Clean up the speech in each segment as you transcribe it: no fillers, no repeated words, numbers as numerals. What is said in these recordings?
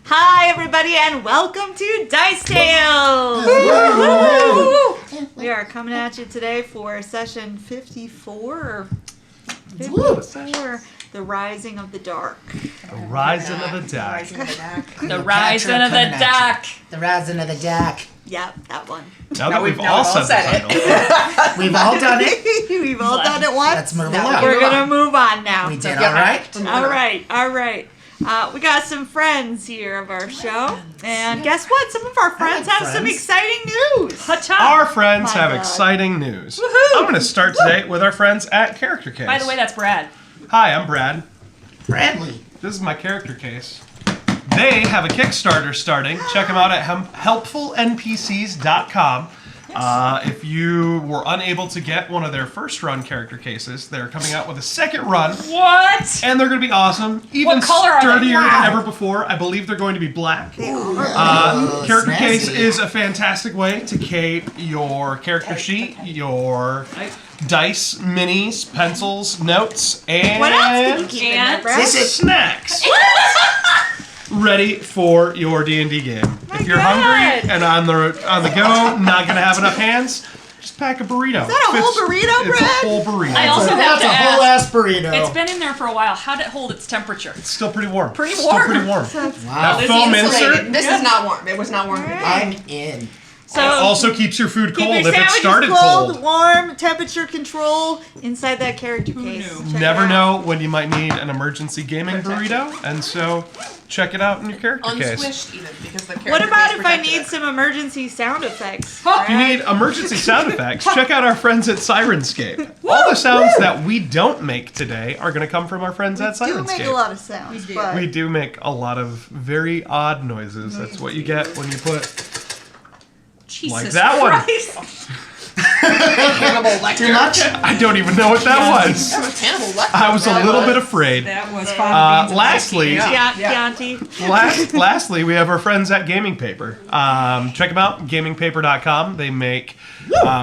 Hi, everybody, and welcome to Dice Tales! We are coming at you today for session 54. 54, The Rising of the Dark. The Rising of the Dark. The Rising of the Dark. The Rising of the Dark. Yep, that one. Now that we've all said the title. We've all done it. We've all done it once. Let's move along. We're going to move on now. We did all right. All right. We got some friends here of our show. And guess what? Some of our friends have some exciting news. Our friends My have God. exciting news. I'm going to start today with our friends at Character Case. By the way, that's Brad. Hi, I'm Brad. Bradley. This is my Character Case. They have a Kickstarter starting. Check them out at helpfulnpcs.com. If you were unable to get one of their first run character cases, they're coming out with a second run. What? And they're going to be awesome. Even What color are they? sturdier Wow. than ever before. I believe they're going to be black. Character snazzy. Case is a fantastic way to keep your character sheet, your dice, minis, pencils, notes, and What else can you keep in there, And Brad? snacks. Ready for your D&D game. If you're God. hungry and on the go, not gonna have enough hands, just pack a burrito. Is that a whole burrito, It's Brad? a whole burrito. I also have That's to a whole ask. ass burrito. It's been in there for a while. How'd it hold its temperature? It's still pretty warm. Pretty Still warm. pretty warm. Wow. That foam insert This is not warm. It was not warm. I'm in. So, also keeps your food keep cold your if it sandwiches started cold, cold. warm, temperature control inside that character case. knew? Check it Never out. know when you might need an emergency gaming burrito, and so check it out in your character case. Unsquished even because the character What about case if I protected need it. some emergency sound effects? If you need emergency sound effects, check out our friends at Sirenscape. All the sounds that we don't make today are going to come from our friends at We do make a Sirenscape. lot of sounds, but We do make a lot of very odd noises. That's what you get when you put Jesus like that one. Christ. Hannibal Lecter? Too much? I don't even know what that was. That was Hannibal Lecter. I was a little bit afraid. That was fun. Lastly, Chianti. lastly, we have our friends at Gaming Paper. Check them out, gamingpaper.com. They make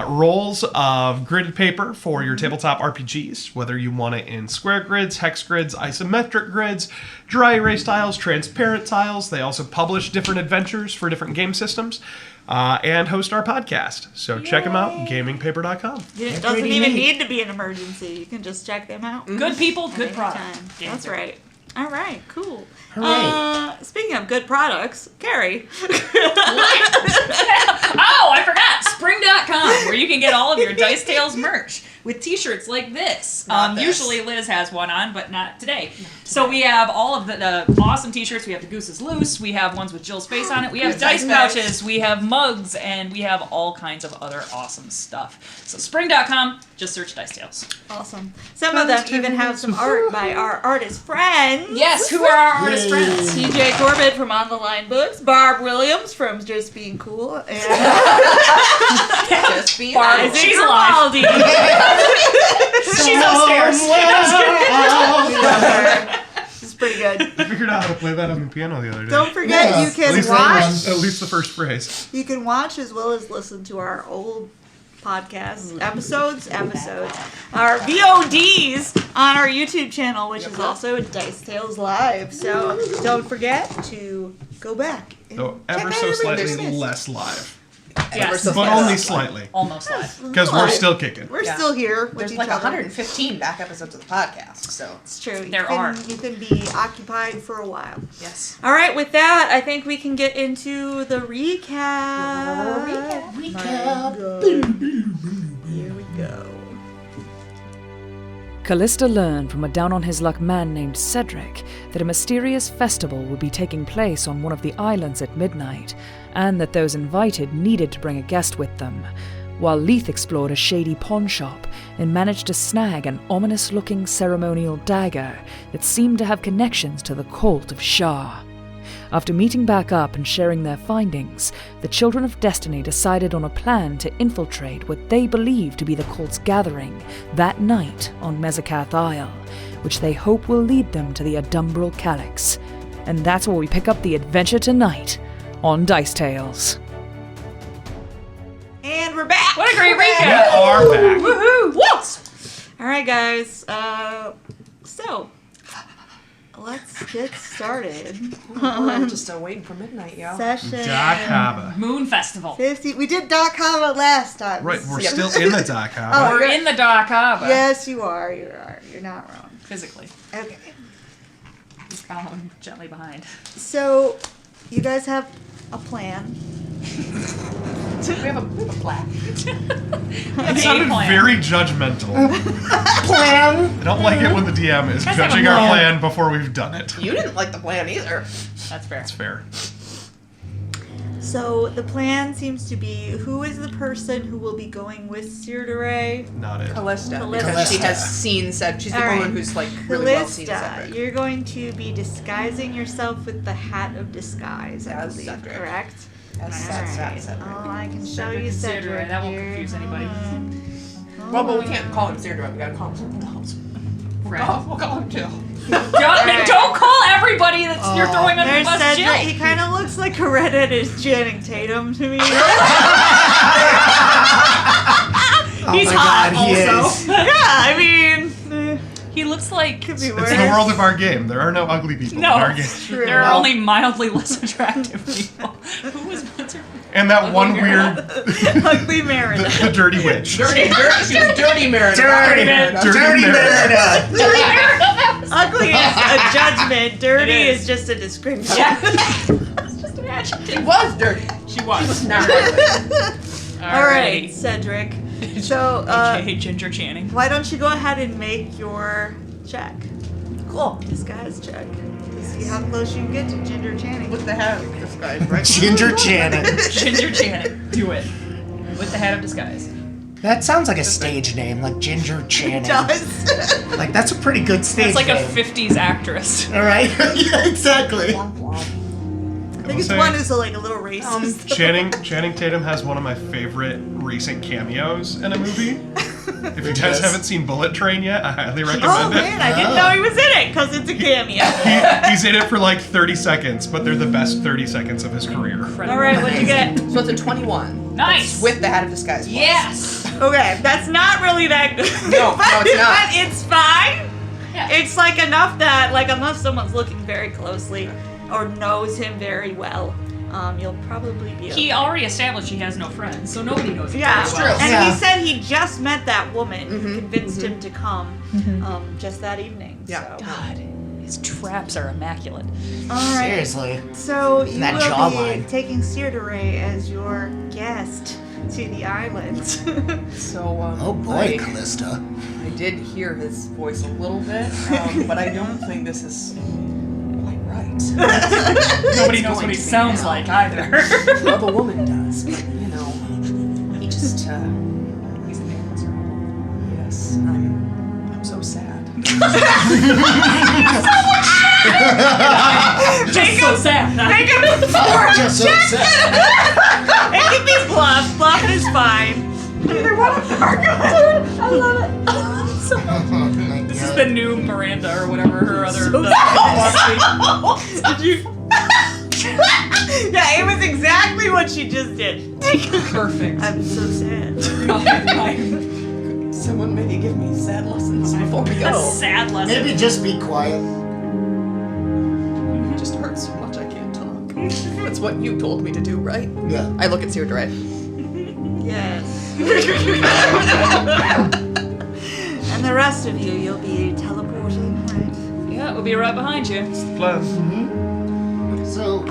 rolls of gridded paper for your tabletop RPGs, whether you want it in square grids, hex grids, isometric grids, dry erase tiles, transparent tiles. They also publish different adventures for different game systems. And host our podcast. So check them out, gamingpaper.com. It doesn't even need to be an emergency. You can just check them out. Good people, good product. Anytime. That's right. All right, cool. Hooray. Speaking of good products, Carrie. Oh, I forgot. Spring.com, where you can get all of your Dice Tales merch with t-shirts like this. Not this. Usually Liz has one on, but not today. So we have all of the awesome t-shirts. We have the Goose is Loose. We have ones with Jill's face on it. We have Goose dice dice bags. pouches. We have mugs. And we have all kinds of other awesome stuff. So spring.com, just search Dice Tales. Awesome. Some of them even have some art by our artist friends. Yes, who are our artist Yay. friends? TJ Corbett from On the Line Books, Barb Williams from Just Being Cool, and Just be Barb. honest. She's alive. Grimaldi. She's upstairs. This is pretty good. I figured out how to play that on the piano the other day. Don't forget, Yeah, you at can least, watch. at least the first phrase. You can watch as well as listen to our old podcasts, episodes, our VODs on our YouTube channel, which is also Dice Tales Live. So don't forget to go back. and Though check ever out so everything slightly there is. less live. Yes, But only slightly. almost live. Because we're still kicking. We're Yeah. still here with There's each like other. 115 back episodes of the podcast, so It's true. There are. You can be occupied for a while. yes. All right, with that, I think we can get into the recap. Recap. Here we go. Callista learned from a down-on-his-luck man named Cedric that a mysterious festival would be taking place on one of the islands at midnight, and that those invited needed to bring a guest with them, while Leith explored a shady pawn shop and managed to snag an ominous-looking ceremonial dagger that seemed to have connections to the cult of Shah. After meeting back up and sharing their findings, the Children of Destiny decided on a plan to infiltrate what they believe to be the cult's gathering that night on Mezakath Isle, which they hope will lead them to the Adumbral Calyx. And that's where we pick up the adventure tonight on Dice Tales. And we're back. What a great We recap! are back. Woohoo! All right, guys. So let's get started. I'm just waiting for midnight, yo. Session Dakaba. Moon Festival. 50. We did Dakaba last time. Right, we're Yep. still in the Dakaba. Oh, We're in the Dakaba. Yes, you are. You are. You're not wrong. Physically. Okay. He's following gently behind. So, you guys have a plan. We have a plaque. It sounded plan. very judgmental. Plan. I don't like it when the DM is Guys have judging a our plan. plan before we've done it. You didn't like the plan either. That's fair. That's fair. So, the plan seems to be who is the person who will be going with Cyrdaray? Not it. Callista. Callista. Because she has seen said she's the All only right. one who's like really well seen Callista, Cedric. you're going to be disguising yourself with the hat of disguise, I As believe, Cedric. correct? As Alright. Cedric. Oh, I can show Cedric you and Cedric. Cyrdaray, that won't here. confuse anybody. Well, but we can't call him Cedric. We gotta call him something else. Friend. We'll call him Jill. Don't call everybody that you're throwing under the There's bus Cedric. Jill. He kind of looks like a redheaded Channing Tatum to me. He's my hot God, he also. Yeah, I mean, He looks like could be It's worse. the world of our game. There are no ugly people No. in our game. True. there are No. only mildly less attractive people. Who was what's her And that one Ugly weird, Ugly Merida. the dirty witch. Dirty, she was dirty Merida. Dirty Merida. Dirty Merida. Merida. Ugly is a judgment. Dirty It is. is just a description. Yeah. It's just an adjective. She was dirty. She was. Not All right, Cedric. So, AKA Ginger Channing. why don't you go ahead and make your check? Cool. Disguise check. To see how close you can get to Ginger Channing. With the hat of this guy, right? Ginger Channing. Ginger Channing. Do it. With the head of disguise. That sounds like a stage name, like Ginger Channing. It does. Like that's a pretty good stage It's like a name. 50s actress. All right. Yeah, exactly. I think it's say- one who's a little racist. Channing Tatum has one of my favorite recent cameos in a movie. If you guys Yes. haven't seen Bullet Train yet, I highly Oh recommend man, it. I didn't know he was in it because it's a cameo. He's in it for like 30 seconds, but they're the best 30 seconds of his career. All right, what'd you get? So it's a 21. Nice. With the hat of disguise. plus. Yes. Okay, that's not really that good. No, no, it's not. But it's fine. Yeah. It's like enough that, like, unless someone's looking very closely or knows him very well, you'll probably be. He already established he has no friends, so nobody knows him Yeah, very well. and Yeah. he said he just met that woman who Mhm, convinced him to come just that evening. Yeah. So. God, his traps are immaculate. All right. Seriously. So you That will jawline. be taking Cyrdaray as your guest to the island. So, Oh boy, Callista. I did hear his voice a little bit, but I don't think this is quite right. Nobody knows what he sounds like either. Well, the woman does, but you know, he just, He's a bit miserable. yes, I'm so sad. Just so sad. Make him Just so sad. It can be bluff. Bluff is fine. Either one of them are good. I love it. So Oh my This is God. the new Miranda or whatever her other. Did you? Yeah, it was exactly what she just did. Perfect. I'm so sad. Someone maybe give me sad lessons before we A go. sad lesson. Maybe just be quiet. It just hurts so much I can't talk. That's what you told me to do, right? Yeah. I look at Cyrdaray. Yes. And the rest of you, you'll be teleporting, right? Yeah, we'll be right behind you. Plan. So,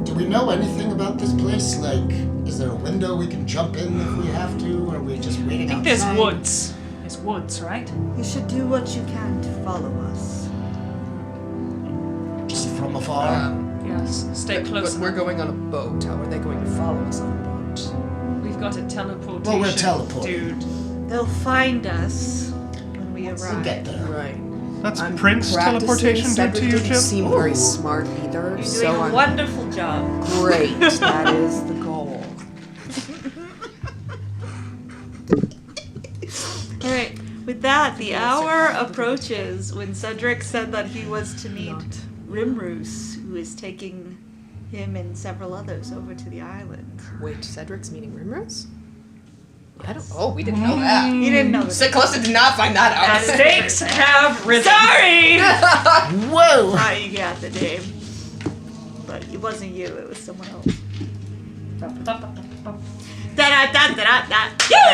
do we know anything about this place? Like, is there a window we can jump in if we have to? Or are we just waiting I think outside? there's woods. There's woods, right? You should do what you can to follow us. Just from afar? Yes. Stay But close. we're going on a boat. How are they going to follow us on a boat? We've got a teleportation. Well, we're teleporting. Dude. They'll find us when we We'll arrive. get there. Right. That's I'm Prince practicing. teleportation did Cedric to you, didn't Jim? seem very smart either, You're doing so a I'm wonderful job. great. That is the goal. All right. With that, the hour approaches when Cedric said that he was to meet Rimroos, who is taking him and several others over to the island. Wait, Cedric's meeting Rimrose? We didn't know that. You didn't know this. Callista did not find that out. Stakes have risen. Sorry! Whoa! You got the name. But it wasn't you, it was someone else.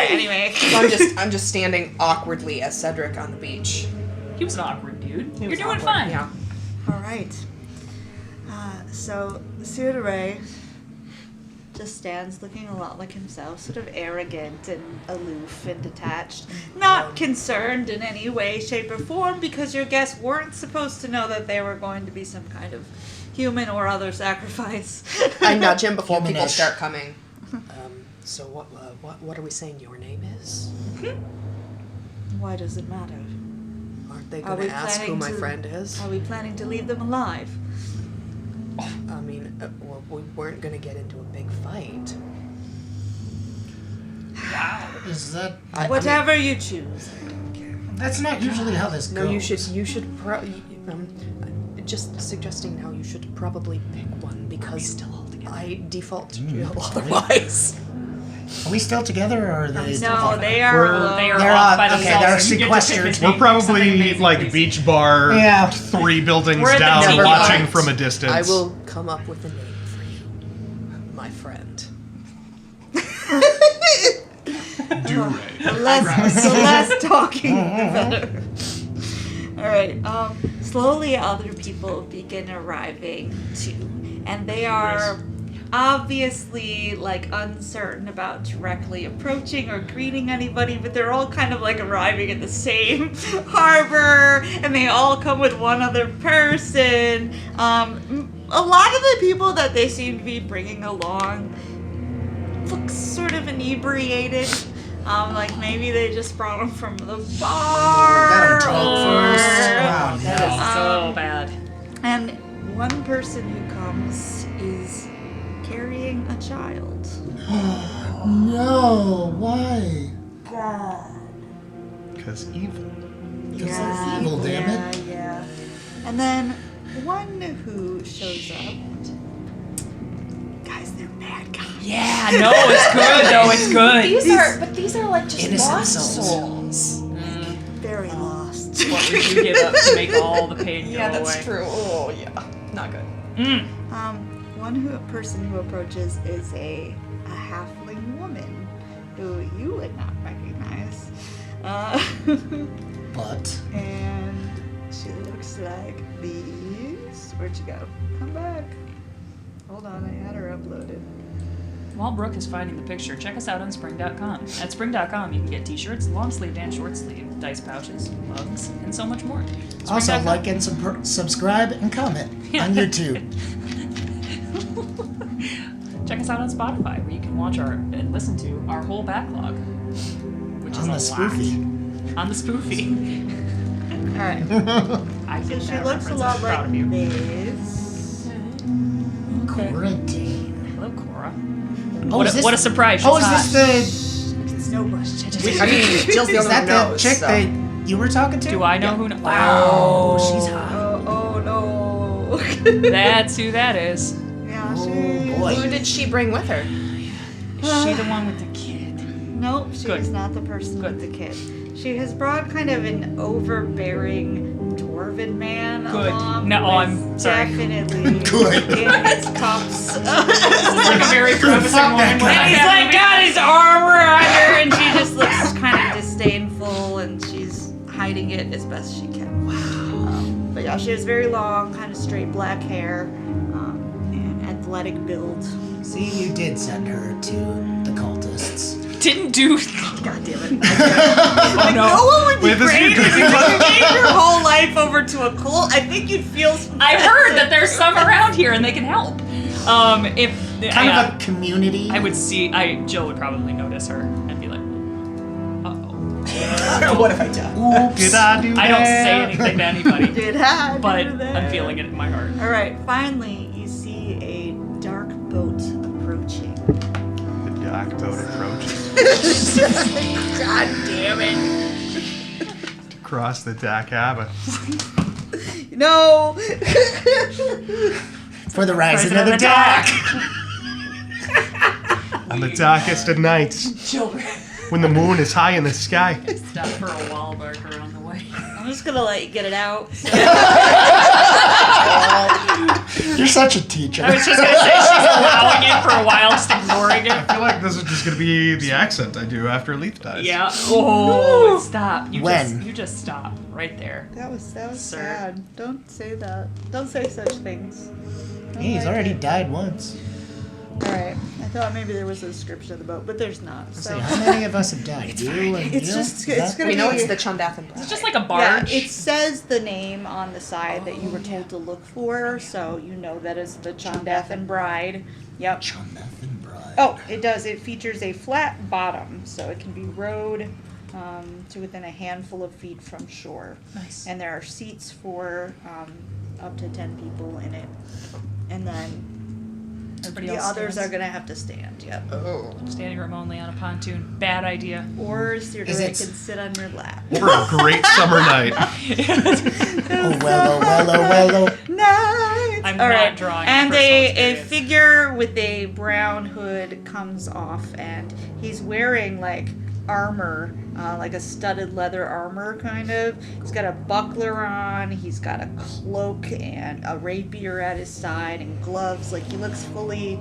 Anyway. So I'm just standing awkwardly as Cedric on the beach. He was an awkward dude. You're was doing awkward, fine. Yeah. Alright. So, Sir Ray just stands looking a lot like himself, sort of arrogant and aloof and detached. Not concerned in any way, shape, or form, because your guests weren't supposed to know that they were going to be some kind of human or other sacrifice. I nudge him before people Humanish. start coming. So what are we saying your name is? Why does it matter? Aren't they Are going we to ask who planning my to- friend is? Are we planning to leave them alive? I mean, well, we weren't going to get into a big fight. Is that? Whatever you choose. That's not usually how this goes. No, you should just suggesting now you should probably pick one because I default to jail otherwise. Are we still together, or are they? No, they are alone. They are They're off on- by okay, themselves. they're You get to pick sequestered. between We're probably something amazing, like please. beach bar, Yeah. 3 buildings We're at the down, tiki watching bar. from a distance. I will come up with a name for you, my friend. Do-ray. The less talking, the better. Alright, slowly other people begin arriving too. And they are obviously like uncertain about directly approaching or greeting anybody, but they're all kind of like arriving in the same harbor, and they all come with one other person. A lot of the people that they seem to be bringing along look sort of inebriated. Like maybe they just brought them from the bar. Got 'em drunk first. or- Wow, That is no. so bad. And one person who comes is carrying a child. No, why? Because evil. Because they're evil, damn it. Yeah. And then one who shows up. Guys, they're bad guys. Yeah, no, it's good though. It's good. These are like just Innocent lost souls. souls. Very lost. What would you give up to make all the pain go away? true. Oh yeah, not good. One person who approaches is a halfling woman who you would not recognize. But And she looks like these. Where'd you go? Come back. Hold on, I had her uploaded. While Brooke is finding the picture, check us out on Spring.com. At Spring.com, you can get t-shirts, long sleeve and short sleeve, dice pouches, mugs, and so much more. also Spring.com. like and subscribe and comment on YouTube. Check us out on Spotify, where you can watch and listen to our whole backlog, which is On a the spoofy. lot. On the spoofy. Alright. I So get she that looks a reference. lot I'm proud like of you. this. Quarantine. Hello, Cora. Oh, What is a, this, what a surprise! oh, She's is this It's no rush. I mean, Jill's the the? Is only that one the who knows. chick so. that you were talking to? Do I know who? Wow, she's hot. Oh no. That's who that is. Yeah, Oh she. boy. Who did she bring with her? Is she the one with the kid? Nope, she's Good. not the person Good. with the kid. She has brought kind of an overbearing dwarven man Good. along. No, who I'm is sorry. Definitely Good. in his cups. This is like a very promising Fuck that woman. guy. And he's like got his armor under, and she just looks kind of disdainful, and she's hiding it as best she can. Wow. But yeah, she has very long, kind of straight black hair, and athletic build. See, you did send her to the cultists. Didn't do. God damn it. Oh No no. one would be Wait, this great is- if you gave your whole life over to a cult. I think you'd feel. I've heard that there's some around here and they can help. If Kind of a community. I would see, Jill would probably notice her and be like, uh-oh. What have I done? Oops. Did I do that? I don't say anything to anybody, Did I do but that? I'm feeling it in my heart. All right. Finally, you see a dark boat approaching. The dock boat approaches God damn it! to cross the dock harbor. No. For the rising of Rising the of the dock. On the darkest of nights. Children. when the moon is high in the sky. Stop for a wall barker on the way. I'm just gonna let you get it out. You're such a teacher. I was just gonna say she's allowing it for a while, just ignoring I it. feel like this is just gonna be the accent I do after Leaf dies. Yeah. Oh, stop. When? You just stop right there. That was Sir. sad. Don't say that. Don't say such things. He's already died once. All right. I thought maybe there was a description of the boat, but there's not. So How many of us have died? You and it's you? just Is it's that- gonna We know be. it's the Chundathan Bride. It's just like a Yeah, barge. it says the name on the side that you were told to look for, so you know that is the Chundathan Bride. Yep. Chundathan Bride. Oh, it does. It features a flat bottom, so it can be rowed to within a handful of feet from shore. Nice. And there are seats for up to 10 people in it. And then Everybody the else others stands. are going to have to stand, yep. Oh. Standing room only on a pontoon. Bad idea. Or Sir Is Drake it- can sit on your lap. For a great summer night. Oh, well. Nice. I'm All not right. drawing And personal a experience. figure with a brown hood comes off, and he's wearing like armor, like a studded leather armor kind of. He's got a buckler on. He's got a cloak and a rapier at his side and gloves. Like he looks fully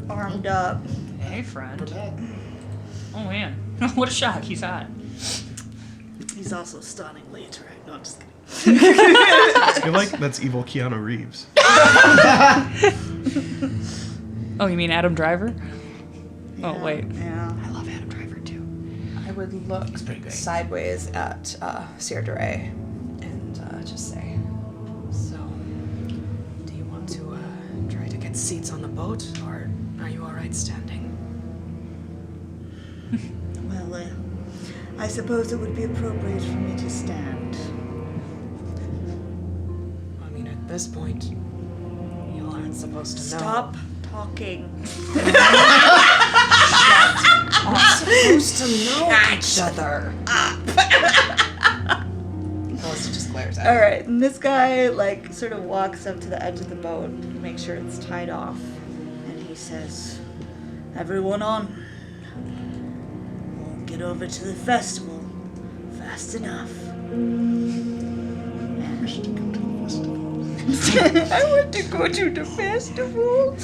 armed up. Hey, friend. Oh, man. What a shock. He's hot. He's also stunningly attractive. No, I'm just kidding. I feel like that's evil Keanu Reeves. Oh, you mean Adam Driver? Oh, wait. Yeah. I love Adam Driver, too. I would look pretty great. sideways at Sir Duray and just say, so, do you want to try to get seats on the boat, or are you alright standing? Well, I suppose it would be appropriate for me to stand. I mean, at this point, you aren't supposed to know. Stop talking. We're supposed to know each other. Callista just glares at All right, and this guy like sort of walks up to the edge of the boat, make sure it's tied off, and he says, "Everyone on. We'll get over to the festival fast enough." I want to go to the festival.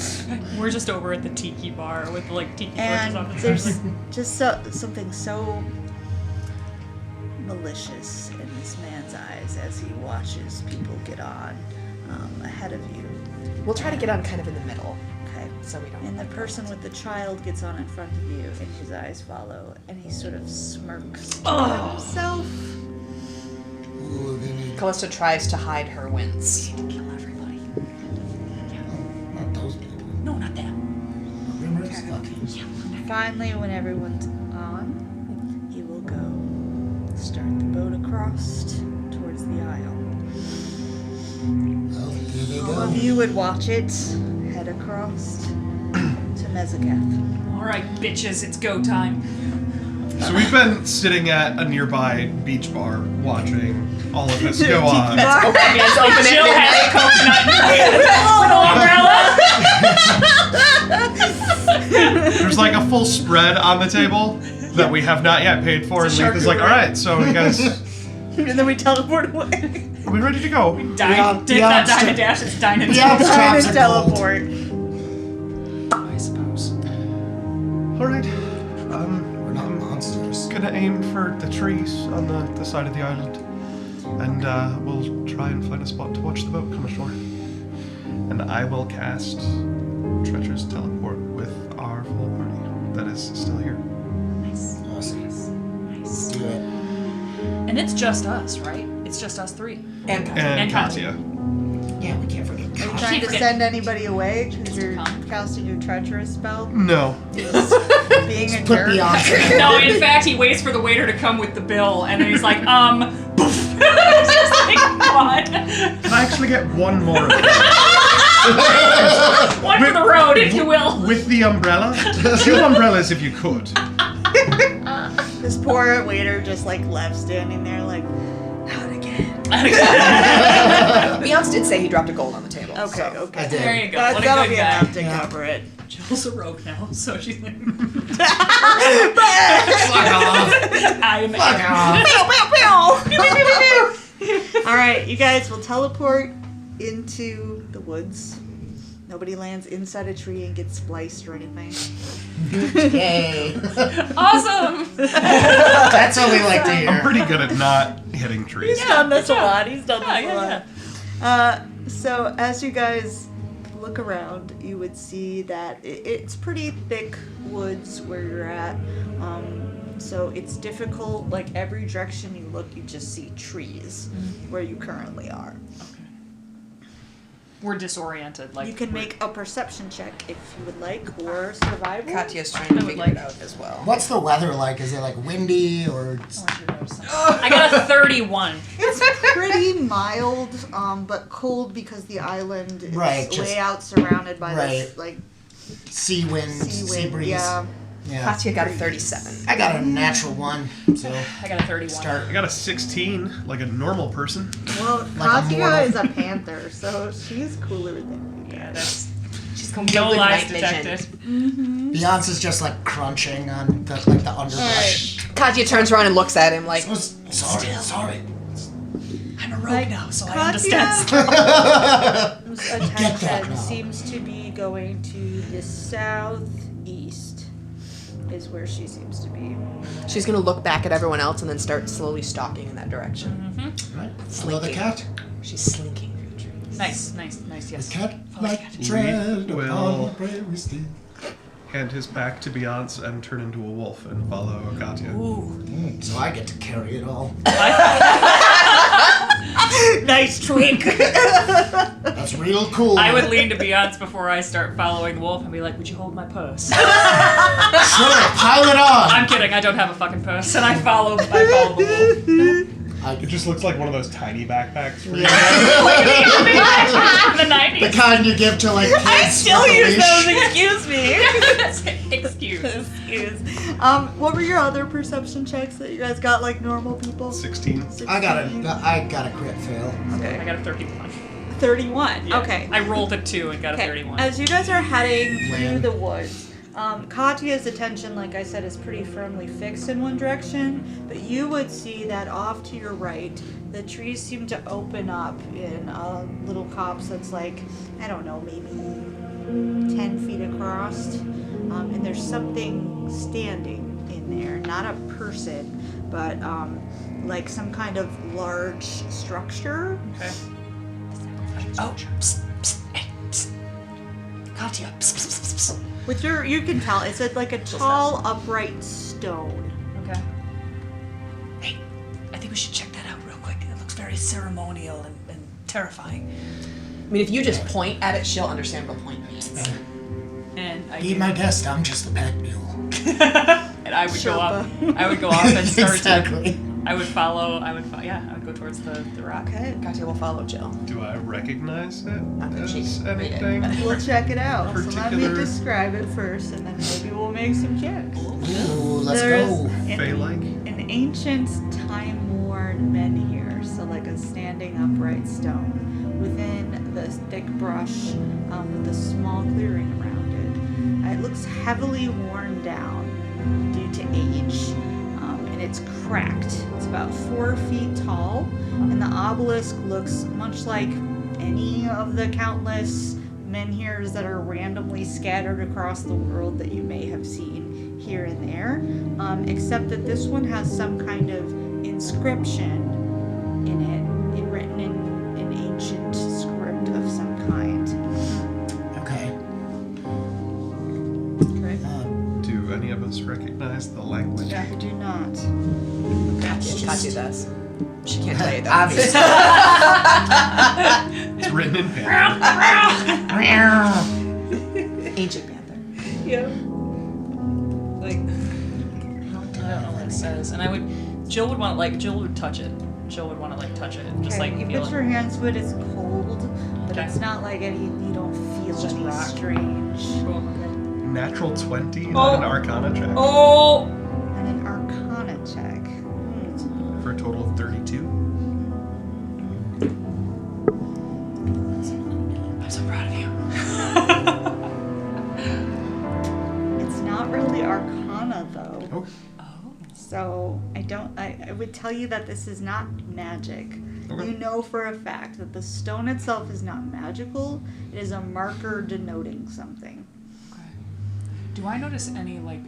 We're just over at the tiki bar with, like, tiki torches on And the there's side. just something so malicious in this man's eyes as he watches people get on ahead of you. We'll try to get on kind of in the middle, Okay. so we don't. And the person with the child gets on in front of you, and his eyes follow, and he sort of smirks to himself. Ooh, Vinny. Callista tries to hide her wince. Kill everybody. Not those people. No, not them. Rumors? Fuck you. Finally, when everyone's on, he will go start the boat across towards the aisle. Well, here they All go. of you would watch it head across to Mezakath. All right, bitches, it's go time. So we've been sitting at a nearby beach bar watching all of this go on. Open it, open it, Jill midnight. has a coconut with an umbrella. There's like a full spread on the table that we have not yet paid for, and It's a Leith is like, charcuterie. all right, so you guys, And then we teleport away. are we ready to go? Dine, The not obstacle- dine and dash, it's dine and the dash. obstacle- Trying to Straps are gold. teleport. I suppose. All right. We're not monsters. Gonna aim for the trees on the side of the island, and we'll try and find a spot to watch the boat come ashore. And I will cast Treacherous Teleport with our full party that is still here. Awesome. Let's do it. And it's just us, right? It's just us three. And And Katya. Katya. Yeah, we can't forget. Are you Katya. trying to forget- send anybody away because you're Come. casting your treacherous spell? No. Being a Put jerk. the option. No, in fact, he waits for the waiter to come with the bill, and then he's like, poof. It's just like, what? Can I actually get one more of them? One for the road, if you will. With the umbrella? 2 umbrellas if you could. This poor waiter just like left standing there like, out again. Beyonce did say he dropped a gold on the table. Okay, so. okay. I did. There you go. That, What a that'll good be guy. enough to Yeah. cover it. Jill's a rogue now, so she's like, Fuck off. I'm Fuck off. Pew, pew, pew. Pew, pew, pew, pew. All right, you guys will teleport into the woods. Nobody lands inside a tree and gets spliced or anything. Yay. awesome. That's what we like to I'm hear. pretty good at not hitting trees. He's done this a lot. He's done this Yeah, a lot. So as you guys look around, you would see that it's pretty thick woods where you're at. So it's difficult. Like every direction you look, you just see trees where you currently are. We're disoriented. Like You can we're- make a perception check if you would like, or survival. Katya's trying to I would figure like- it out as well. What's the weather like? Is it like windy or? I got a 31. It's pretty mild, but cold because the island is Right, just- way out surrounded by this right. like Sea wind, sea sea wind. breeze. Yeah. Yeah. Katya got a 37. I got a natural one, so I got a 31. start. I got a 16, like a normal person. Well, Like a Katya mortal. is a panther, so she's cooler than you Yeah, guys. that's She's going to no good lies night vision. detected. Beyonce's just like crunching on the underbrush. Katya turns around and looks at him like, Oh, sorry. I'm a rogue Like, now, so I Katya's understand. Get that attention now. seems to be going to the southeast. Is where she seems to be. she's going to look back at everyone else and then start slowly stalking in that direction. Right. Follow the Slinking. cat. She's slinking through the trees. Nice, yes. Cat Follow the like cat. tread We will- upon the prairie steed. Hand his back to Beyonce and turn into a wolf and follow Katya. Ooh. So I get to carry it all. Nice twink. That's real cool. I would lean to Beyonce before I start following the wolf and be like, would you hold my purse? Sure, pile it on. I'm kidding, I don't have a fucking purse. And I follow the wolf. It just looks like one of those tiny backpacks for you. The The 90s. kind you give to like kids. I still with a use leash. those. Excuse me. Excuse. Excuse. What were your other perception checks that you guys got like normal people? 16. I got a crit fail. I got a 31. 31. Yeah. Okay. I rolled a 2 and got a Okay. 31. As you guys are heading through Land. the woods, Katya's attention, like I said, is pretty firmly fixed in one direction, but you would see that off to your right, the trees seem to open up in a little copse that's like, I don't know, maybe 10 feet across, and there's something standing in there, not a person, but like some kind of large structure. Okay. Oh, psst, psst, hey, psst. Katya, psst, psst, psst, psst. With your, you can tell it's like a tall, upright stone. Okay. Hey, I think we should check that out real quick. It looks very ceremonial and terrifying. I mean, if you just point at it, she'll understand what point means. And I Be my guest. I'm just a pack mule. and I would go up. Sherpa. I would go off and start Exactly. I would follow. I would go towards the rock. Okay. Katya will follow Jill. Do I recognize it Not that she as can read it, anything? but- We'll check it out. So let me Particular- describe it first, and then maybe we'll make some checks. Ooh, let's There's go. Fey-like? an ancient, time-worn menhir, so like a standing upright stone, within the thick brush with a small clearing around it. It looks heavily worn down due to age, and it's cracked. It's about 4 feet tall, and the obelisk looks much like any of the countless menhirs that are randomly scattered across the world that you may have seen here and there, except that this one has some kind of inscription in it, written in an ancient script of some kind. Okay. Okay. Do any of us recognize the language? I do not. Katya does. She can't tell you though. Obviously. It's written in Panther. Ancient panther. Yeah. Like I don't know what it says. And Jill would touch it. Jill would want to touch it. Just Okay, like you feel put it. your hands to it. It's cold, but Okay. it's not like you don't feel It's just any rock. strange. Cool. Natural 20 Oh. on an Arcana check Oh. And an Arcana check. for a total of 32. I'm so proud of you. Okay. So I would tell you that this is not magic. Okay. You know for a fact that the stone itself is not magical. It is a marker denoting something. Okay. Do I notice any, like,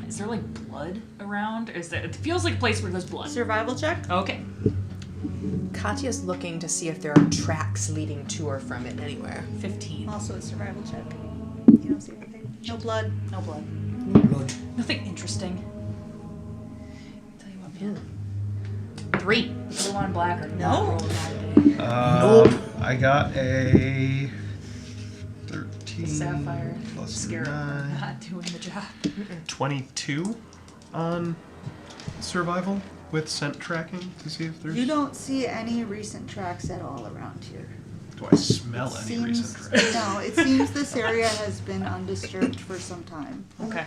is there, like, blood around? It feels like a place where there's blood. Survival check? Okay. Katya's looking to see if there are tracks leading to or from it anywhere. 15. Also a survival check. You don't see anything? No blood. No blood. Blood. Nothing interesting. Tell you what, man. 3. Blue on black or No. I got a 13 Sapphire plus scarab 9, not doing the job. 22 on survival with scent tracking to see if there's. You don't see any recent tracks at all around here. Do I smell It any seems- recent tracks? No, it seems this area has been undisturbed for some time. Okay.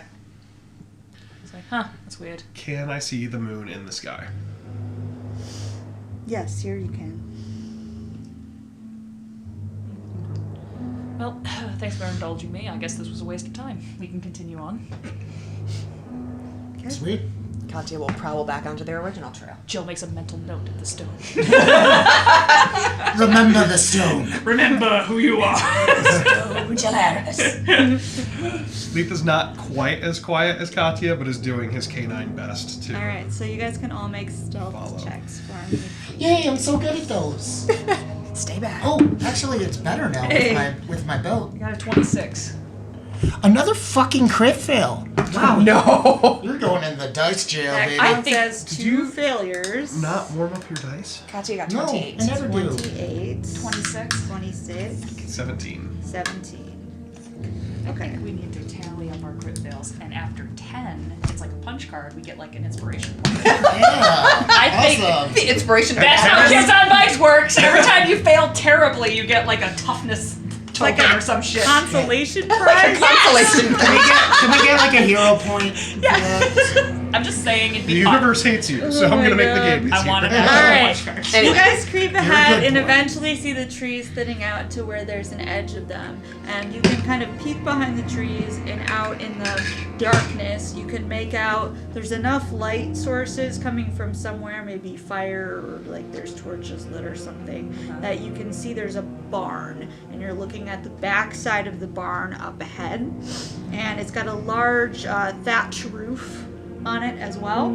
It's like, huh, that's weird. Can I see the moon in the sky? Yes, here you can. Well, thanks for indulging me. I guess this was a waste of time. We can continue on. Okay. Sweet. Katya will prowl back onto their original trail. Jill makes a mental note of the stone. Remember the stone. Remember who you are. Leith is not quite as quiet as Katya, but is doing his canine best to. Alright, so you guys can all make stealth Follow. checks for me. Yay, I'm so good at those. Stay back. Oh, actually, it's better now with my belt. You got a 26. Another fucking crit fail. Wow. No. You're going in the dice jail, That baby. counts think- as Did 2 you failures. Not warm up your dice? Katya got No, 28. I never do. 28. 26. 26. 17. 17. I Okay. think we need to tally up our crit fails, and after 10, it's like a punch card. We get like an inspiration point. Yeah. I think awesome. The inspiration. that's how Kids on Bikes works. Every time you fail terribly, you get like a toughness token Like a or some shit. Consolation prize? Consolation. Can we get like a hero point? Yeah. I'm just saying it'd The be fun. universe hates you, so Oh I'm my gonna make the God. game I easier. want an All actual right. punch card. Anyway. You guys creep You're a ahead good and boy. eventually see the trees thinning out to where there's an edge of them. And you can kind of peek behind the trees and out in the darkness. You can make out there's enough light sources coming from somewhere, maybe fire or like there's torches lit or something, that you can see there's a barn. And you're looking at the back side of the barn up ahead. And it's got a large thatch roof on it as well.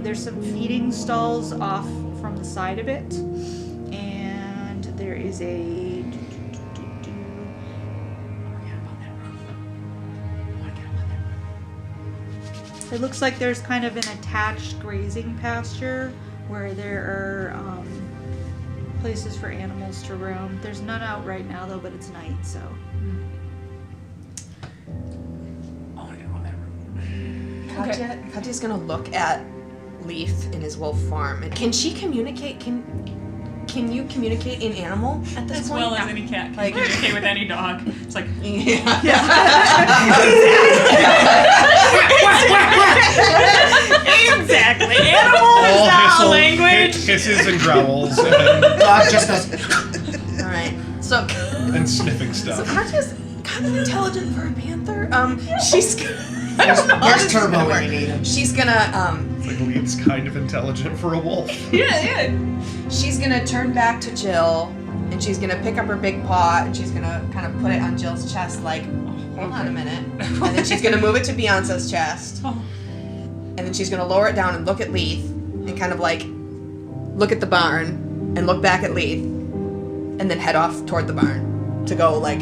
There's some feeding stalls off from the side of it, and there is a. It looks like there's kind of an attached grazing pasture where there are places for animals to roam. There's none out right now though, but it's night, so. Katya's gonna look at Leaf in his wolf form. And can she communicate? Can you communicate in animal at this As point? well as any cat can Like- communicate with any dog. It's like, exactly. Animal is All not a hissle, language. hisses and growls and, Dog just goes. All right. So, and sniffing so stuff. Katya's kind of intelligent for a panther. She's. There's turbo when you need him. She's gonna It's like Leith's kind of intelligent for a wolf. Yeah. she's gonna turn back to Jill, and she's gonna pick up her big paw, and she's gonna kind of put it on Jill's chest, like, hold on a minute, and then she's gonna move it to Beyonce's chest, Oh. and then she's gonna lower it down and look at Leith, and kind of like look at the barn, and look back at Leith, and then head off toward the barn to go like,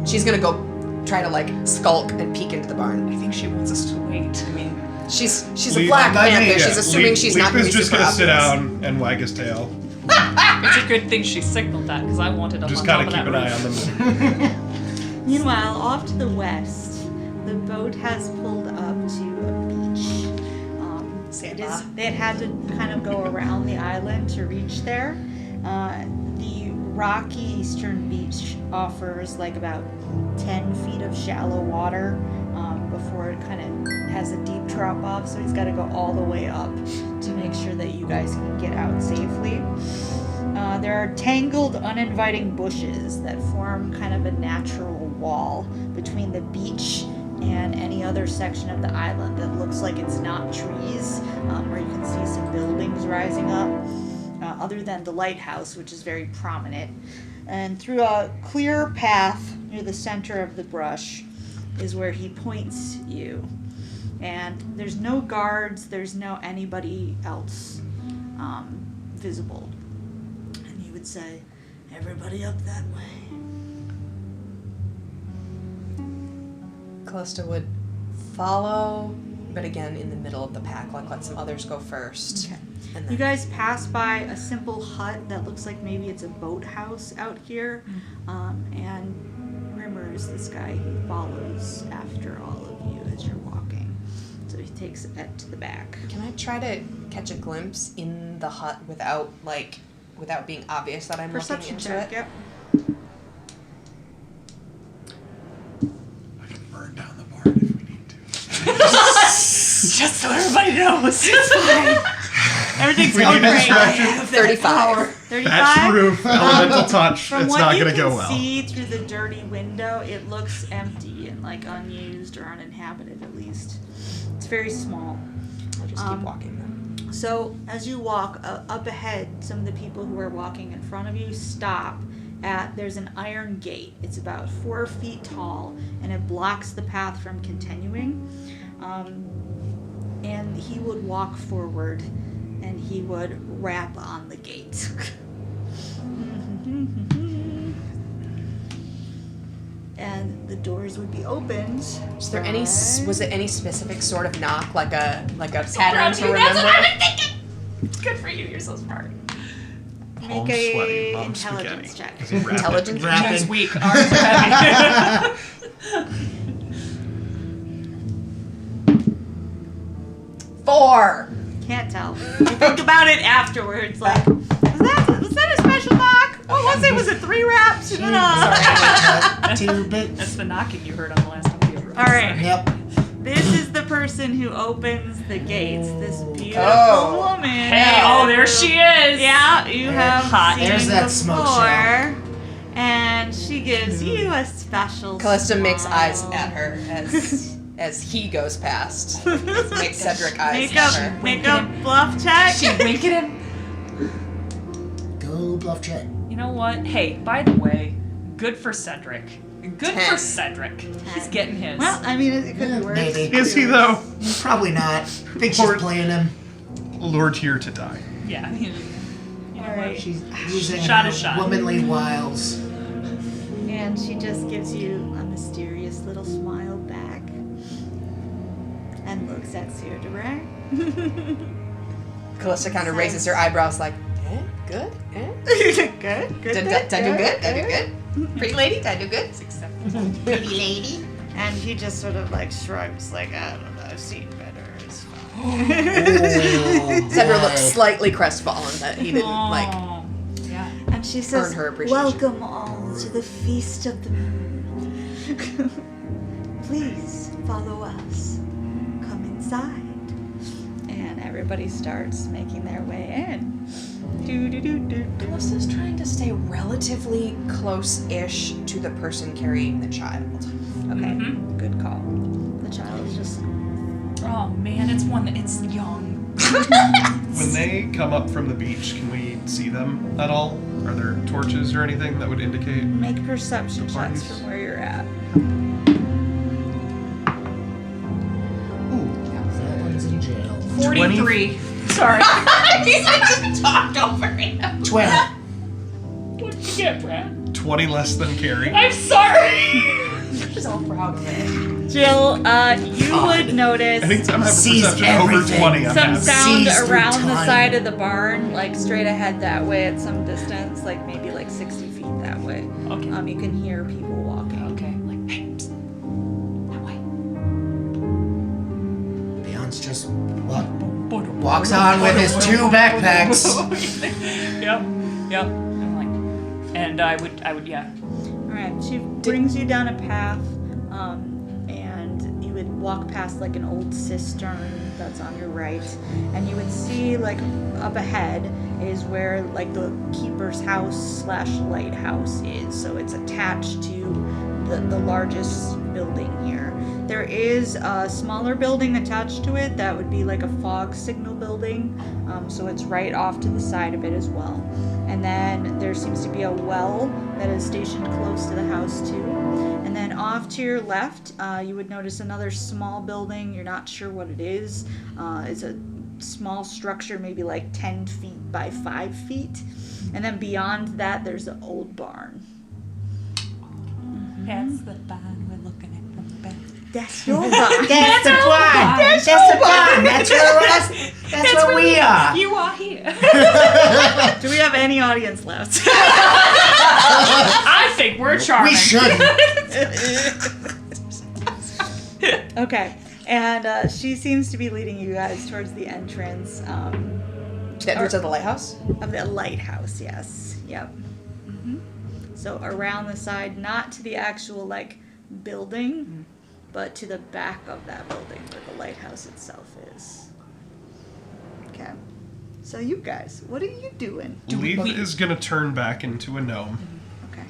she's gonna go try to like skulk and peek into the barn. I think she wants us to wait. I mean, she's a Leith- black I mean, panther. yeah, She's assuming Leith- she's Leith not gonna is be just super gonna sit obvious. down and wag his tail. It's a good thing she signaled that because I wanted up Just on kind top of of keep that an eye roof. on them. Meanwhile, off to the west, the boat has pulled up to a beach. They had to kind of go around the island to reach there. The rocky eastern beach offers like about 10 feet of shallow water before it kind of has a deep drop off, so he's got to go all the way up to make sure that you guys can get out safely. There are tangled, uninviting bushes that form kind of a natural wall between the beach and any other section of the island that looks like it's not trees, where you can see some buildings rising up, other than the lighthouse, which is very prominent. And through a clear path near the center of the brush is where he points you. And there's no guards, there's no anybody else visible. And he would say, everybody up that way. Callista would follow, but again in the middle of the pack, like let some others go first. Okay. And You then guys pass by a simple hut that looks like maybe it's a boathouse out here. And Rimmer is this guy who follows after all of you as you're walking. So he takes it to the back. can I try to catch a glimpse in the hut without being obvious that I'm Perception looking into check, it? yep. I can burn down the barn if we need to. Just so everybody knows. It's fine. Everything's We going need a great. distraction. 35. 35? Thatch roof, elemental touch. From It's what not you gonna go can well. see through the dirty window, it looks empty and like unused or uninhabited at least. It's very small. I'll just keep walking then. So as you walk up ahead, some of the people who are walking in front of you stop at, there's an iron gate. It's about 4 feet tall and it blocks the path from continuing. And he would walk forward and he would rap on the gate. And the doors would be opened. Was there any? Was it any specific sort of knock, like a pattern Proud to of you. That's what remember? I was thinking. Good for you. You're so smart. Palms Make a sweaty, mom's intelligence spaghetti. check. Is he rapping? Intelligence. Rapping. Next week, ours are heavy. 4. Can't tell. You think about it afterwards, like, was that a special knock? What was it? Was it 3 raps? Two bits. That's the knocking you heard on the last audio. All right. Yep. This is the person who opens the gates. This beautiful Oh. woman. Hey, oh, there she is. Yeah, you have Hot. seen There's that before. smoke show. And she gives you a special Callista makes smile. eyes at her as he goes past. Makes Cedric eyes Make at her. make a bluff check. She wink at him. Go bluff check. You know what? Hey, by the way, good for Cedric. Good 10. for Cedric. He's getting his. Well, I mean, it could be worse. Maybe. Is he though? Probably not. I think she's Or- playing him. Lured here to die. yeah. You know All right. She's using Shot her is shot. womanly wiles. And she just gives you a mysterious little smile back and looks at Theodore. Callista kind of raises her eyebrows like, good? Good, good. Did I do good? Did I do good? Pretty lady, did I do good? It's acceptable. Pretty lady. And he just sort of like shrugs, like, I don't know, I've seen better. It's fine. Cedric looks slightly crestfallen that he didn't like. Oh, yeah. And she says, her appreciation. welcome all to the Feast of the Moon. Please follow us. Come inside. And everybody starts making their way in. Callista's trying to stay relatively close-ish to the person carrying the child. Okay, Mhm. good call. The child is just... Oh man, it's young. When they come up from the beach, can we see them at all? Are there torches or anything that would indicate? Make perception The checks parties. from where you're at. That one's in jail. 43. Sorry. He's like just talked over him. 20. What did you get, Brad? 20 less than Carrie. I'm sorry. She's all proud of it. Jill, you would notice Anytime I have a Sees perception over everything. 20, I'm some happy. sound Sees through around the time. side of the barn, like straight ahead that way at some distance, like maybe like 60 feet that way. Okay. You can hear people walking. Okay. Like, hey, psst. That way. Beyond's just walks on with his 2 backpacks. Yep. I'm like, and I would, yeah. All right, she brings you down a path, and you would walk past like an old cistern that's on your right, and you would see like up ahead is where like the keeper's house / lighthouse is. So it's attached to the largest building here, There is a smaller building attached to it that would be like a fog signal building, so it's right off to the side of it as well. And then there seems to be a well that is stationed close to the house too. And then off to your left, you would notice another small building. You're not sure what it is. It's a small structure, maybe like 10 feet by 5 feet. And then beyond that, there's an old barn. That's the barn we're looking at from the back. That's your barn. That's the barn. That's the barn. That's where us. That's where we are. You are here. Do we have any audience left? I think we're charming. We shouldn't. Okay. And she seems to be leading you guys towards the entrance Towards the lighthouse? of the lighthouse, yes. Yep. So around the side, not to the actual, like, building, but to the back of that building where the lighthouse itself is. Okay. So you guys, what are you doing? Leaf is gonna turn back into a gnome. Okay.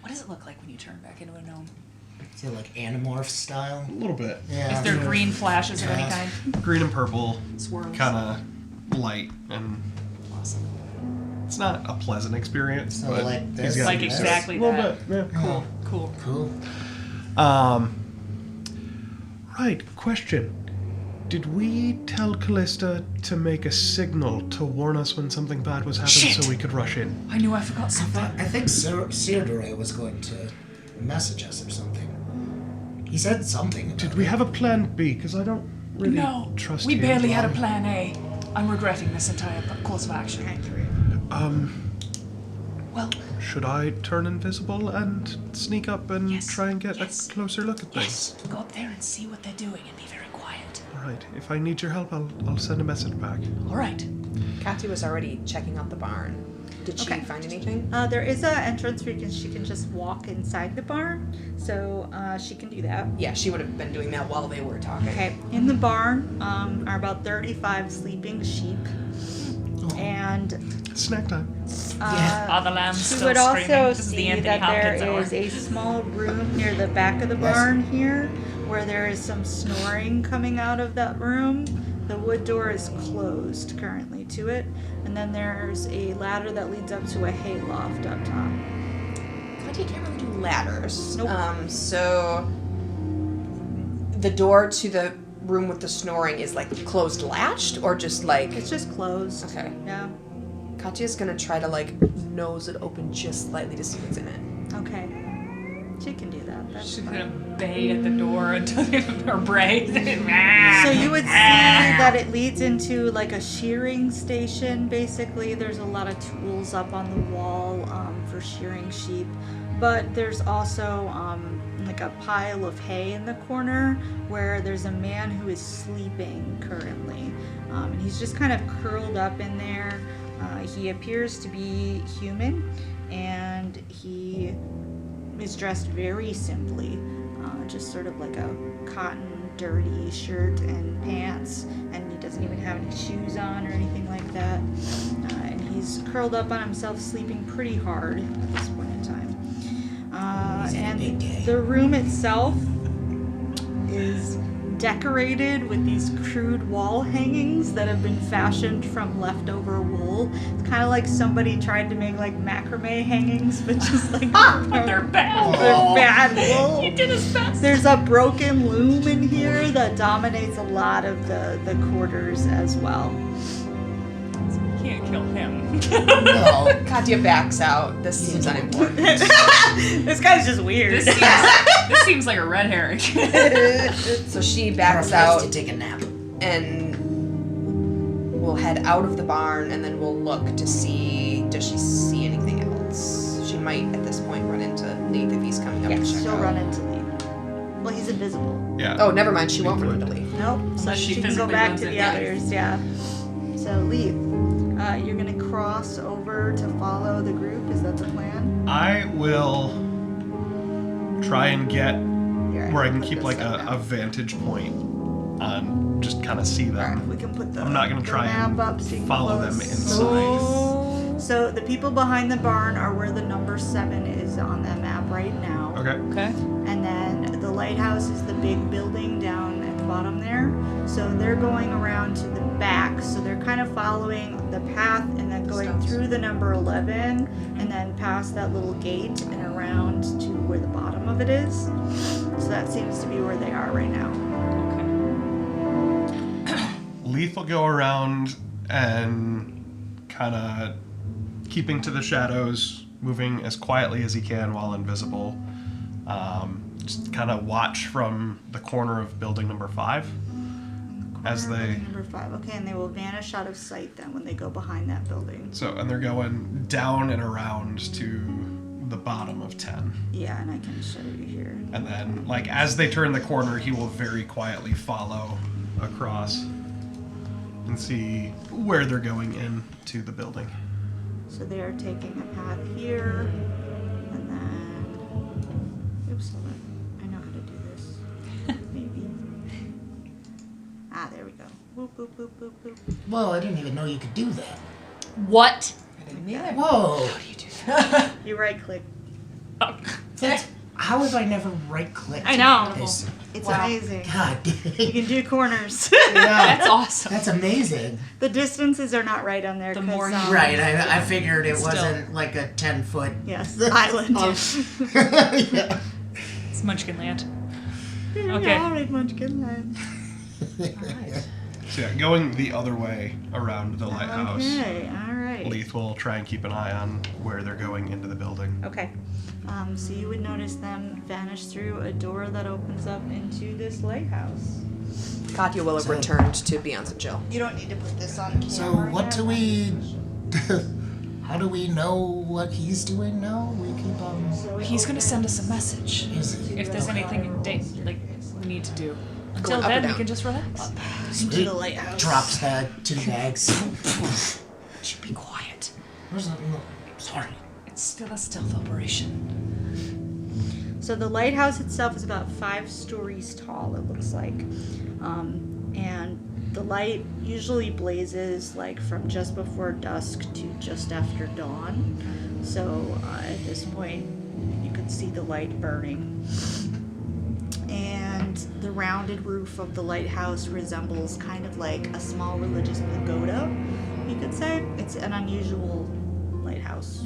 What does it look like when you turn back into a gnome? Is it like Animorph style? A little bit. Yeah. Is there green flashes of any kind? Green and purple, Swirls. kind of light, and Awesome. it's not a pleasant experience. So but like this? he's got Like used to it. exactly A little that. bit, yeah. Cool. Cool. Cool. Right, question. Did we tell Callista to make a signal to warn us when something bad was happening Shit. so we could rush in? I knew I forgot something. I think Seardore was going to message us or something. He said something about Did we it. have a plan B? Because I don't really No, trust we you. barely had a plan A. I'm regretting this entire course of action. Well, Should I turn invisible and sneak up and Yes, try and get yes, a closer look at things? yes, go up there and see what they're doing and be very quiet. All right. If I need your help, I'll send a message back. All right. Katya was already checking out the barn. Did she Okay. find anything? There is an entrance where she can just walk inside the barn, so she can do that. Yeah, she would have been doing that while they were talking. Okay, in the barn are about 35 sleeping sheep, and Snack time. Are the lambs you still would screaming? also This is the see Anthony that there Hopkins hour. is a small room near the back of the barn here, where there is some snoring coming out of that room. The wood door is closed currently to it, and then there's a ladder that leads up to a hay loft up top. Katya can't really do ladders. Nope. So the door to the room with the snoring is like closed latched or just like It's just closed. okay. Yeah. Katya's gonna try to like nose it open just slightly to see what's in it. Okay. She can do that. That's She's fine. gonna bay at the door until or bray. So you would see that it leads into like a shearing station, basically. There's a lot of tools up on the wall for shearing sheep. But there's also like a pile of hay in the corner where there's a man who is sleeping currently. And he's just kind of curled up in there. He appears to be human, and he is dressed very simply. Just sort of like a cotton dirty shirt and pants, and he doesn't even have any shoes on or anything like that. And he's curled up on himself, sleeping pretty hard at this point in time. He's had a big And day. the room itself is decorated with these crude wall hangings that have been fashioned from leftover wool. It's kind of like somebody tried to make like macrame hangings, but just like They're bad. they're bad wool. He did his best. There's a broken loom in here that dominates a lot of the quarters as well. You can't kill him. No. Katya backs out. This seems unimportant. This guy's just weird. This seems like a red herring. So she Our backs place out to take a nap. and we'll head out of the barn and then we'll look to see, does she see anything else? She might at this point run into Leith if he's coming up to Yes, check she'll out. run into Lee. Well, he's invisible. Yeah. Oh, never mind. She won't run into Leith. Nope. So Unless she she can go physically back runs to the into others. Yeah. So Lee, you're gonna cross over to follow the group. Is that the plan? I will try and get Here, where I can put keep this like stuff a down. vantage point on just kind of see All right, them. we can put the. I'm not gonna the try and map up so you can follow close. them inside. So the people behind the barn are where the number 7 is on the map right now. Okay. Okay. And then lighthouse is the big building down at the bottom there. So they're going around to the back. So they're kind of following the path and then going through the number 11 and then past that little gate and around to where the bottom of it is. So that seems to be where they are right now. Leith will go around and kind of keeping to the shadows, moving as quietly as he can while invisible. Just kind of watch from the corner of building number 5 as they. Number 5. Okay, and they will vanish out of sight then when they go behind that building. So, and they're going down and around to the bottom of 10. Yeah, and I can show you here. And then, like, as they turn the corner, he will very quietly follow across and see where they're going into the building. So they are taking a path here, and then. Oops, hold on. I know how to do this. Maybe. There we go. Boop, boop, boop, boop, boop. Whoa, I didn't even know you could do that. What? Whoa. You right click. That's, how have I never right-clicked? I know. This? It's amazing. God. You can do corners. Yeah, That's awesome. that's amazing. The distances are not right on there. The 'cause, more you- Right, I figured it Still. wasn't like a 10-foot. Yes, island. Yeah. It's Munchkinland. Yeah, Okay. all right, Munchkin Land. So, yeah, going the other way around the lighthouse. Okay, all right. Leith will try and keep an eye on where they're going into the building. Okay. So you would notice them vanish through a door that opens up into this lighthouse. Katya will have So- returned to Beyonce Jill. You don't need to put this on camera. So what yet. do we? How do we know what he's doing now? We keep on. So we He's gonna open- send us a message. Is he? If there's anything like we need to do. Until up or then, we down? can just relax. into the lighthouse. Drops the 2 bags. Should be quiet. Where's the? Sorry. It's still a stealth operation. So the lighthouse itself is about 5 stories tall, it looks like. And the light usually blazes like from just before dusk to just after dawn. So at this point, you can see the light burning. And the rounded roof of the lighthouse resembles kind of like a small religious pagoda, you could say. It's an unusual lighthouse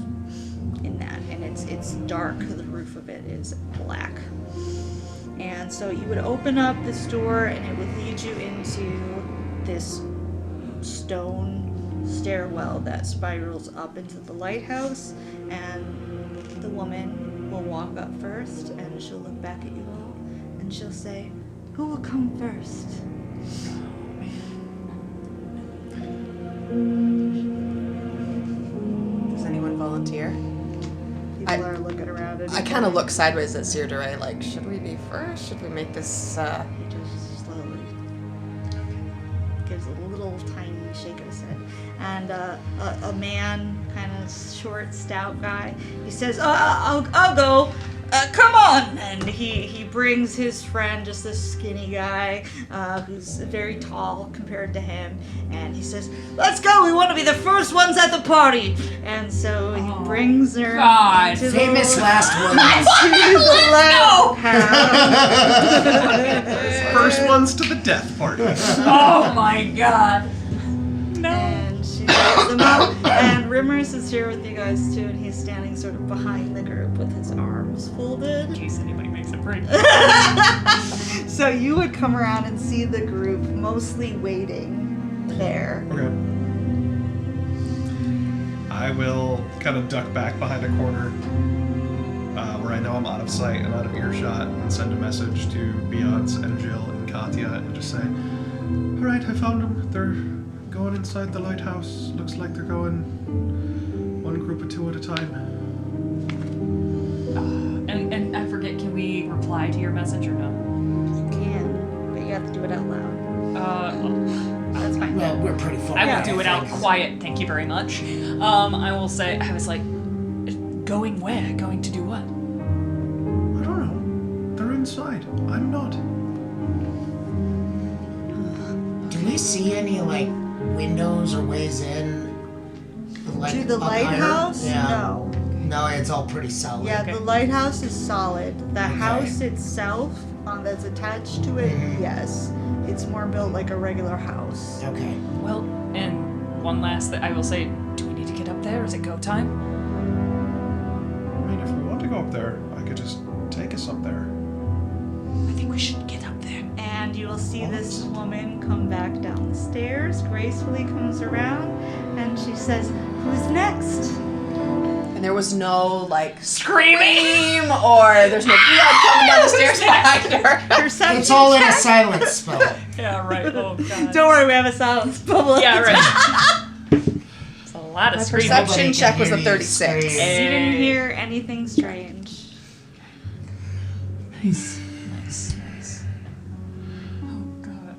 in that, and it's dark. The roof of it is black. And so you would open up this door and it would lead you into this stone stairwell that spirals up into the lighthouse, and the woman will walk up first and she'll look back at you all and she'll say, "Who will come first?" Does anyone volunteer? People are looking around and I kind of look sideways at Seirdre, like, should we be first? Should we make this, He just slowly gives a little tiny shake of his head. And a man, kind of short, stout guy, he says, I'll go. Come on! And he brings his friend, just this skinny guy, who's very tall compared to him, and he says, "Let's go! We want to be the first ones at the party!" And so he brings her God. to Famous the, last words. to the lighthouse. First ones to the death party. Oh my god. No. And she takes them out. And Rimmers is here with you guys too, and he's standing sort of behind the group with his arms folded. In case anybody makes it break. So you would come around and see the group mostly waiting there. Okay. I will kind of duck back behind a corner where I know I'm out of sight and out of earshot, and send a message to Beyonce and Jill and Katya and just say, "All right, I found them. They're going inside the lighthouse. Looks like they're going one group of 2 at a time." And I forget, can we reply to your message or no? You can, but you have to do it out loud. That's fine. Well, we're pretty far. I will away, do it out think. quiet, thank you very much. I will say, I was like, going where? Going to do what? I don't know. They're inside. I'm not. Do we see any like windows or ways in? Like, To the up higher? lighthouse? Yeah. No. No, it's all pretty solid. Yeah, Okay. the lighthouse is solid. The Okay. house itself that's attached to it, yes. It's more built like a regular house. Okay. Well, and one last thing I will say, do we need to get up there? Is it go time? I mean, if we want to go up there, I could just take us up there. I think we should get up there. And you will see this woman come back down the stairs, gracefully comes around, and she says, "Who's next?" And there was no like scream or there's no blood coming down the stairs behind her. Perception It's all in a check. silent spell. Yeah, right. Oh, God. Don't worry, we have a silence bubble. Yeah, right. It's a lot of My screaming. perception Nobody check can was a hear you 36. scream. You didn't hear anything strange. Nice. Oh, God.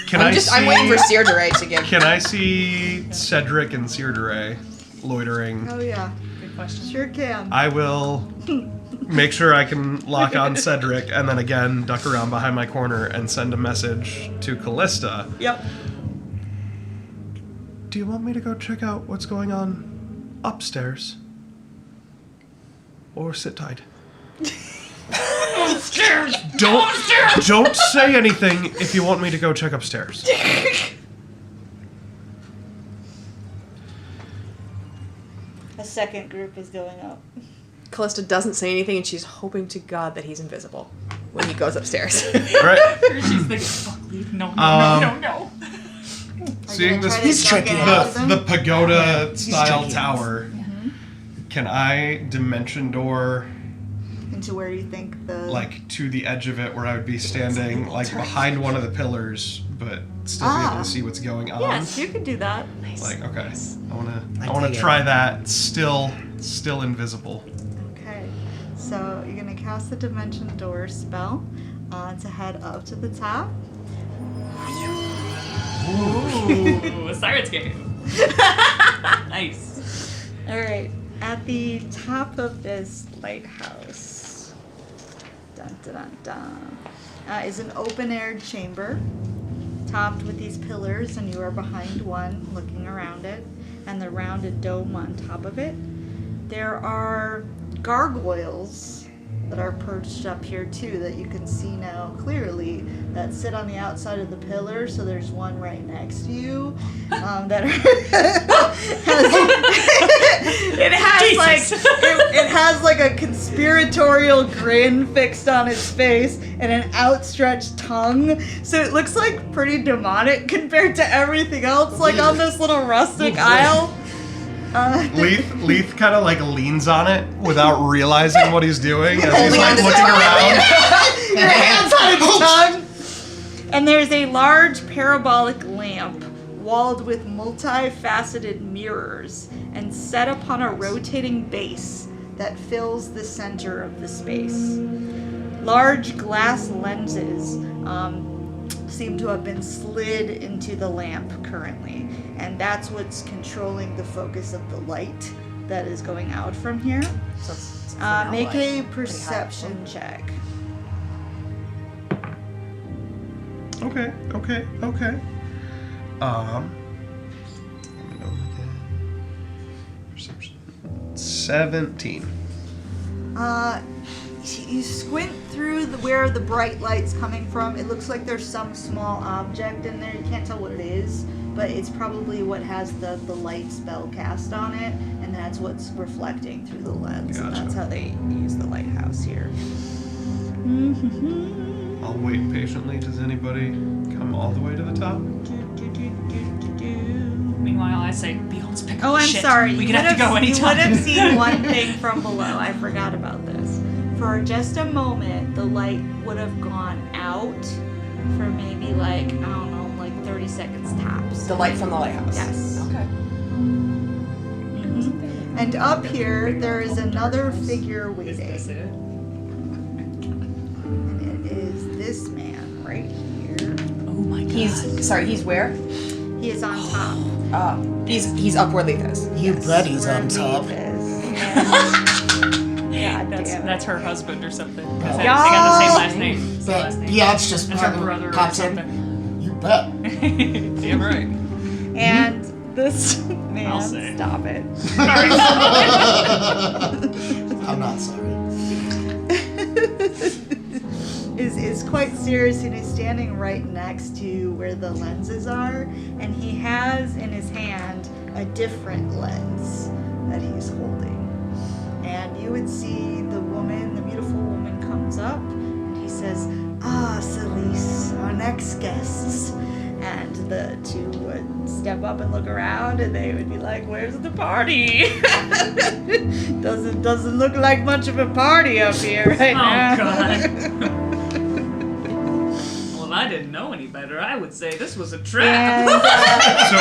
Can I'm waiting for Seardere to give. Can I see Cedric and Seardere loitering? Oh yeah, Good question. sure can. I will make sure I can lock on Cedric and then again duck around behind my corner and send a message to Callista. Yep. Do you want me to go check out what's going on upstairs? Or sit tight? Upstairs! Don't say anything if you want me to go check upstairs. A second group is going up. Callista doesn't say anything and she's hoping to God that he's invisible when he goes upstairs. Right? She's thinking, fuck, leave. No, Um, Seeing this, He's tricky. the pagoda style tricky. tower, can I dimension door Into where you think the like to the edge of it where I would be standing like behind one of the pillars, but still be able to see what's going on? Yes, you could do that. Like, okay, I wanna dig it. try that. Still invisible. Okay, so you're gonna cast the Dimension Door spell to head up to the top. Ooh, a Siren's game. Nice. All right, at the top of this lighthouse, dun, dun, dun, dun, is an open-air chamber, topped with these pillars, and you are behind one, looking around it, and the rounded dome on top of it. There are gargoyles that are perched up here too that you can see now clearly that sit on the outside of the pillar. So there's one right next to you that it has like a conspiratorial grin fixed on its face and an outstretched tongue. So it looks like pretty demonic compared to everything else, like on this little rustic isle. Leith kind of like leans on it without realizing what he's doing as he's Holding like onto the looking tongue. around. Your hands on its tongue. And there's a large parabolic lamp walled with multifaceted mirrors and set upon a rotating base that fills the center of the space. Large glass lenses seem to have been slid into the lamp currently, and that's what's controlling the focus of the light that is going out from here. So it's Make pretty a high. perception check. Okay. Let me know again. Perception. 17. You squint through where the bright light's coming from. It looks like there's some small object in there. You can't tell what it is, but it's probably what has the light spell cast on it, and that's what's reflecting through the lens. And Gotcha. that's how they use the lighthouse here. I'll wait patiently. Does anybody come all the way to the top? Meanwhile, I say, Beholds, pick up Oh, the I'm shit. sorry. We You could have to would go You would anytime. have seen one thing from below. I forgot about this. For just a moment, the light would have gone out for maybe like, I don't know, like 30 seconds tops. The light from the lighthouse. Yes. Okay. Mhm. And up here, there is another figure waiting. And it is this man right here. Oh my god. He's where? He is on top. He's up where Leith is. You bet he's Where on top. Leaf is. God damn it. That's her husband or something. 'Cause they Yeah. got the same last name. Same But, last name. yeah, it's just That's her brother or pops in. something. You bet. Damn right. And this I'll man, say. stop it. I'm not sorry. is quite serious, and he's standing right next to where the lenses are, and he has in his hand a different lens that he's holding. And you would see the beautiful woman comes up, and he says, "Ah, Celise, our next guests." And the two would step up and look around, and they would be like, "Where's the party?" doesn't look like much of a party up here right now. Oh, God. Well, if I didn't know any better, I would say this was a trap. And, So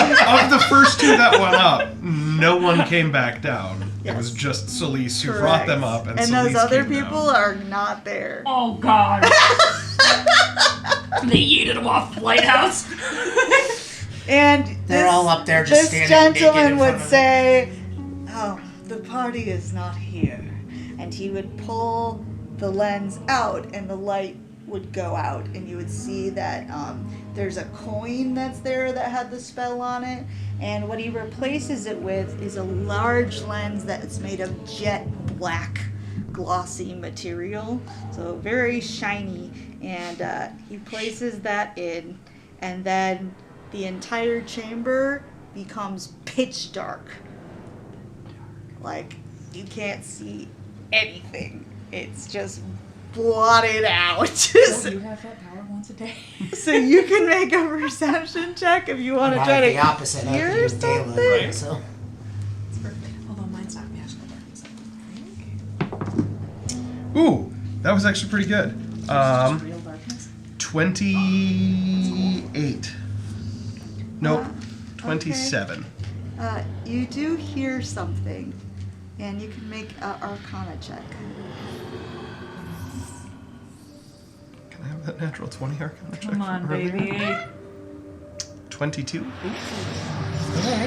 of the first two that went up, no one came back down. It was Yes. just Celise who brought them up, and those Celise other came people down. are not there. Oh, God. They yeeted him off the lighthouse. And They're this, all up there just this standing naked gentleman in would front of say, "Oh, the party is not here," and he would pull the lens out, and the light would go out, and you would see that there's a coin that's there that had the spell on it, and what he replaces it with is a large lens that's made of jet black glossy material, so very shiny, and he places that in, and then the entire chamber becomes pitch dark. Like, you can't see anything. It's just blotted out. Oh, you have that power once a day. So you can make a perception check if you want to I try have to the opposite. I hear can use daylight. something. Right. So Although mine's not magical darkness. Ooh, that was actually pretty good. Real darkness. 28. Nope, 27. You do hear something, and you can make an Arcana check. Can I have that natural 20 Arcana check? Come on, from earlier? baby. 22. all right.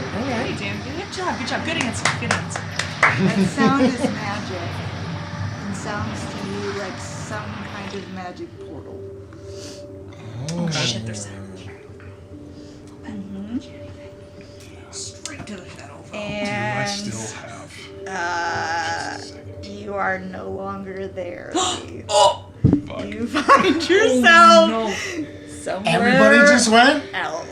Hey, Dan. Good job. Good answer. That sound is magic, and sounds to you like some kind of magic portal. Oh, Shit, there's that. Straight to the shadow. I And still have. you are no longer there. Steve. Fuck. You find yourself No. somewhere Everybody just went? else.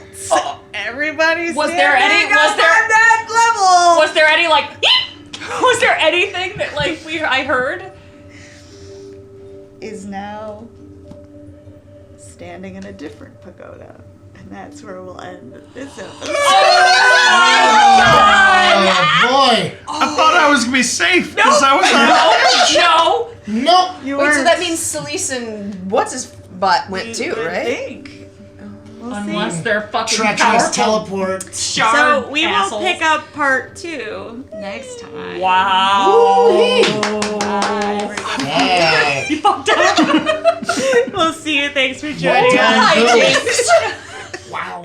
Everybody's Was there any- standing was up there- on that level. Was there any like? Was there anything that like I heard? Is now standing in a different pagoda. And that's where we'll end this episode. Oh boy! I thought I was gonna be safe because I was No. Nope! You Wait, so weren't. that means Celise and what's his butt went You too, would right? think. We'll Unless see. they're fucking Treacherous powerful teleport. shard So we will assholes. pick up part 2 next time. Wow. Bye, everybody. Yeah. You fucked up. We'll see you. Thanks for Well joining us. done, Bill. Hijinks. Wow.